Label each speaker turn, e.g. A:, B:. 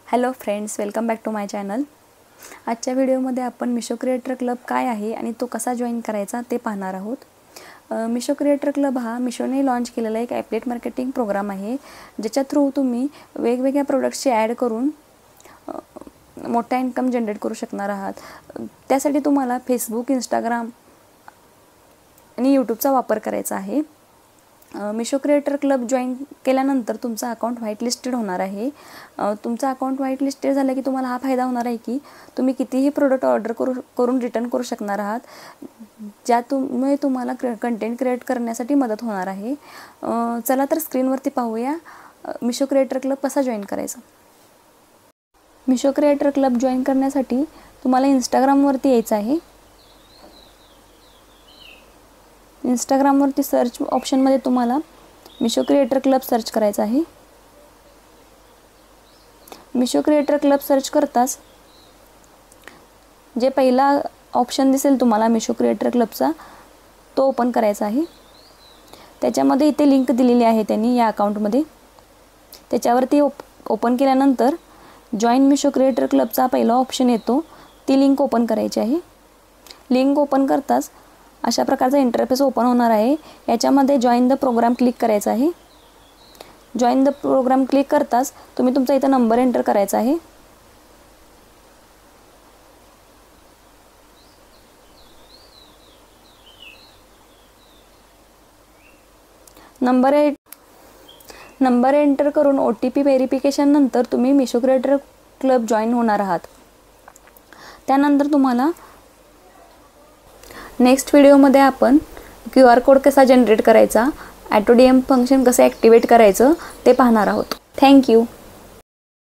A: Hello friends, welcome back to my channel. आजच्या व्हिडिओमध्ये आपण मिशो क्रिएटर क्लब काय आहे आणि तो कसा जॉईन करायचा ते पाहणार आहोत। मिशो क्रिएटर क्लब हा मिशोने लॉन्च केलेला एक ॲफिलिएट मार्केटिंग प्रोग्राम आहे, ज्याच्या थ्रू तुम्ही वेगवेगळ्या प्रोडक्ट्सची ॲड करून मोठा इन्कम जनरेट करू शकणार आहात। त्यासाठी तुम्हाला फेसबुक, इंस्टाग्राम आणि यूट्यूबचा वापर करायचा आहे। मिशो क्रिएटर क्लब जॉईन केल्यानंतर तुमचा अकाउंट व्हाईट लिस्टेड होणार आहे। तुमचा अकाउंट व्हाईट लिस्टेड झालं की तुम्हाला हा फायदा होणार आहे की तुम्ही कितीही प्रोडक्ट ऑर्डर करून रिटर्न करू शकणार आहात, ज्यामुळे तुम्हाला कंटेंट क्रिएट करण्यासाठी मदत होणार आहे। चला तर स्क्रीनवरती पाहूया मिशो क्रिएटर क्लब कसा जॉईन करायचा। मिशो क्रिएटर क्लब जॉईन करण्यासाठी तुम्हाला इंस्टाग्रामवरती यायचं आहे। इंस्टाग्रामवरती सर्च ऑप्शनमध्ये तुम्हाला मिशो क्रिएटर क्लब सर्च करायचं आहे। मिशो क्रिएटर क्लब सर्च करताच जे पहिला ऑप्शन दिसेल तुम्हाला मिशो क्रिएटर क्लबचा, तो ओपन करायचा आहे। त्याच्यामध्ये इथे लिंक दिलेली आहे त्यांनी या अकाउंटमध्ये, त्याच्यावरती ओपन केल्यानंतर जॉईन मिशो क्रिएटर क्लबचा पहिला ऑप्शन येतो, ती लिंक ओपन करायची आहे। लिंक ओपन करताच अशा प्रकारचा इंटरफेस ओपन होणार आहे। याच्यामध्ये जॉईन द प्रोग्राम क्लिक करायचं आहे। जॉईन द प्रोग्राम क्लिक करताच तुम्ही तुमचा इथं नंबर एंटर करायचा आहे। नंबर एंटर करून OTP व्हेरिफिकेशन नंतर तुम्ही मिशो क्रिएटर क्लब जॉईन होणार आहात। त्यानंतर तुम्हाला नेक्स्ट व्हिडिओमध्ये आपण QR कोड कसा जनरेट करायचा, ऑटो DM फंक्शन कसं ॲक्टिवेट करायचं ते पाहणार आहोत। थँक्यू।